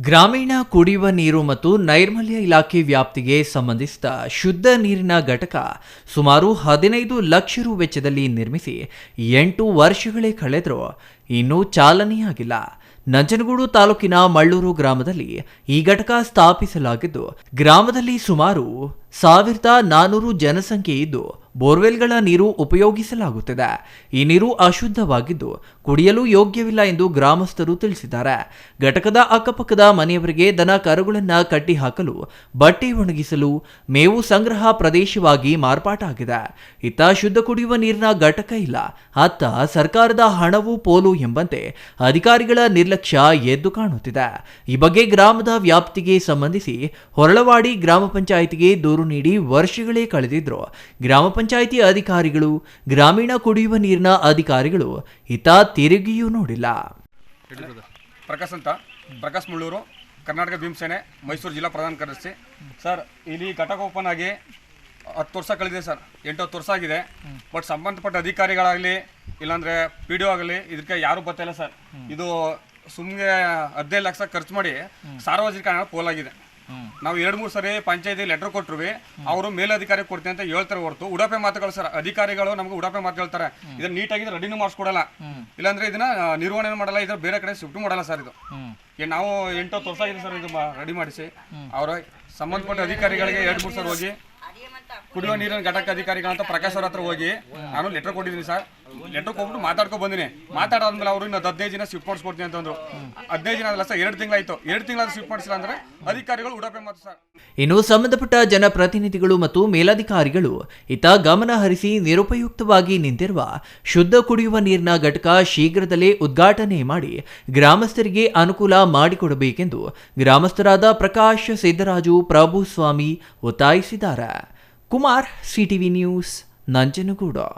ಗ್ರಾಮೀಣ ಕುಡಿಯುವ ನೀರು ಮತ್ತು ನೈರ್ಮಲ್ಯ ಇಲಾಖೆ ವ್ಯಾಪ್ತಿಗೆ ಸಂಬಂಧಿಸಿದ ಶುದ್ಧ ನೀರಿನ ಘಟಕ ಸುಮಾರು 15 ಲಕ್ಷ ರು ವೆಚ್ಚದಲ್ಲಿ ನಿರ್ಮಿಸಿ 8 ವರ್ಷಗಳೇ ಕಳೆದರೂ ಇನ್ನೂ ಚಾಲನೆಯಾಗಿಲ್ಲ. ನಂಜನಗೂಡು ತಾಲೂಕಿನ ಮಳ್ಳೂರು ಗ್ರಾಮದಲ್ಲಿ ಈ ಘಟಕ ಸ್ಥಾಪಿಸಲಾಗಿದ್ದು, ಗ್ರಾಮದಲ್ಲಿ ಸುಮಾರು 1400 ಜನಸಂಖ್ಯೆ ಇದ್ದು ಬೋರ್ವೆಲ್ಗಳ ನೀರು ಉಪಯೋಗಿಸಲಾಗುತ್ತಿದೆ. ಈ ನೀರು ಅಶುದ್ಧವಾಗಿದ್ದು ಕುಡಿಯಲು ಯೋಗ್ಯವಿಲ್ಲ ಎಂದು ಗ್ರಾಮಸ್ಥರು ತಿಳಿಸಿದ್ದಾರೆ. ಘಟಕದ ಅಕ್ಕಪಕ್ಕದ ಮನೆಯವರಿಗೆ ದನ ಕರುಗಳನ್ನು ಕಟ್ಟಿ ಹಾಕಲು, ಬಟ್ಟೆ ಒಣಗಿಸಲು, ಮೇವು ಸಂಗ್ರಹ ಪ್ರದೇಶವಾಗಿ ಮಾರ್ಪಾಟಾಗಿದೆ. ಇತ್ತ ಶುದ್ಧ ಕುಡಿಯುವ ನೀರಿನ ಘಟಕ ಇಲ್ಲ, ಅತ್ತ ಸರ್ಕಾರದ ಹಣವು ಪೋಲು ಎಂಬಂತೆ ಅಧಿಕಾರಿಗಳ ನಿರ್ಲಕ್ಷ್ಯ ಎದ್ದು ಕಾಣುತ್ತಿದೆ. ಈ ಬಗ್ಗೆ ಗ್ರಾಮದ ವ್ಯಾಪ್ತಿಗೆ ಸಂಬಂಧಿಸಿ ಹೊರಳವಾಡಿ ಗ್ರಾಮ ಪಂಚಾಯಿತಿಗೆ ದೂರು ನೀಡಿ ವರ್ಷಗಳೇ ಕಳೆದಿದ್ರು. ಗ್ರಾಮ ಪಂಚಾಯಿತಿ ಅಧಿಕಾರಿಗಳು, ಗ್ರಾಮೀಣ ಕುಡಿಯುವ ನೀರಿನ ಅಧಿಕಾರಿಗಳು ಇತ್ತ ತಿರುಗಿಯೂ ನೋಡಿಲ್ಲ. ಪ್ರಕಾಶ್ ಮುಳ್ಳೂರು, ಕರ್ನಾಟಕ ಭೀಮಸೇನೆ, ಮೈಸೂರು ಜಿಲ್ಲಾ ಪ್ರಧಾನ ಕಾರ್ಯದರ್ಶಿ. ಸರ್, ಇಲ್ಲಿ ಘಟಕ ಓಪನ್ ಆಗಿ 10 ವರ್ಷ ಕಳೆದಿದೆ ಸರ್, 8-10 ವರ್ಷ ಆಗಿದೆ. ಬಟ್ ಸಂಬಂಧಪಟ್ಟ ಅಧಿಕಾರಿಗಳಾಗಲಿ ಇಲ್ಲಾಂದರೆ PDO ಆಗಲಿ ಇದಕ್ಕೆ ಯಾರೂ ಬರ್ತಾಯಿಲ್ಲ ಸರ್. ಇದು ಸುಮ್ಮನೆ 15 ಲಕ್ಷ ಖರ್ಚು ಮಾಡಿ ಸಾರ್ವಜನಿಕ ಹಣ ಪೋಲಾಗಿದೆ. ನಾವು 2-3 ಸರಿ ಪಂಚಾಯತಿ ಲೆಟರ್ ಕೊಟ್ಟರು, ಅವರು ಮೇಲಧಿಕಾರಿ ಕೊಡ್ತೀನಿ ಅಂತ ಹೇಳ್ತಾರೆ ಹೊರತು ಉಡಾಪೆ ಮಾತುಗಳು ಸರ್. ಅಧಿಕಾರಿಗಳು ನಮ್ಗೆ ಉಡಾಪೆ ಮಾತು ಹೇಳ್ತಾರೆ, ಇದನ್ನ ನೀಟಾಗಿ ರೆಡಿನೂ ಮಾಡಿಸ್ಕೊಡಲ್ಲ, ಇಲ್ಲಾಂದ್ರೆ ಇದನ್ನ ನಿರ್ವಹಣೆ ಮಾಡಲ್ಲ, ಇದ್ರ ಬೇರೆ ಕಡೆ ಶಿಫ್ಟ್ ಮಾಡಲ್ಲ ಸರ್. ಇದು ನಾವು 8-10 ವರ್ಷ ಆಗಿದೆ ಸರ್ ಇದು ರೆಡಿ ಮಾಡಿಸಿ. ಅವರ ಸಂಬಂಧಪಟ್ಟ ಅಧಿಕಾರಿಗಳಿಗೆ 2-3 ಸರ್ ಹೋಗಿ ಕುಡಿಯುವ ನೀರಿನ ಘಟಕ ಅಧಿಕಾರಿಗಳಂತ ಪ್ರಕಾಶ್ ಅವ್ರ ಹತ್ರ ಹೋಗಿ ನಾನು ಲೆಟರ್ ಕೊಟ್ಟಿದ್ದೀನಿ ಸರ್. ಲೆಟರ್ ಕೊಟ್ಬಿಟ್ಟು ಮಾತಾಡ್ಕೊಂಡು ಬಂದಿನಿ. ಮಾತಾಡಾದ್ಮೇಲೆ ಅವರು ಇನ್ನು 15 ದಿನ ಶಿಫ್ಟ್ ಮಾಡಿಸ್ಕೊಡ್ತೀನಿ ಅಂತಂದ್ರು. 15 ದಿನ ಅಲ್ಲ ಸರ್, 2 ತಿಂಗಳಾಯ್ತು. 2 ತಿಂಗಳಾದ ಶಿಫ್ಟ್ ಮಾಡಿಸಿಲ್ಲ ಅಂದ್ರೆ ಅಧಿಕಾರಿಗಳು ಉಡಾಪೆ ಮಾತು ಸರ್. ಇನ್ನು ಸಂಬಂಧಪಟ್ಟ ಜನಪ್ರತಿನಿಧಿಗಳು ಮತ್ತು ಮೇಲಧಿಕಾರಿಗಳು ಇತ್ತ ಗಮನ ಹರಿಸಿ ನಿರುಪಯುಕ್ತವಾಗಿ ನಿಂತಿರುವ ಶುದ್ಧ ಕುಡಿಯುವ ನೀರಿನ ಘಟಕ ಶೀಘ್ರದಲ್ಲೇ ಉದ್ಘಾಟನೆ ಮಾಡಿ ಗ್ರಾಮಸ್ಥರಿಗೆ ಅನುಕೂಲ ಮಾಡಿಕೊಡಬೇಕೆಂದು ಗ್ರಾಮಸ್ಥರಾದ ಪ್ರಕಾಶ್, ಸಿದ್ದರಾಜು, ಪ್ರಭುಸ್ವಾಮಿ ಒತ್ತಾಯಿಸಿದ್ದಾರೆ. Kumar, CTV news, Nanjangud.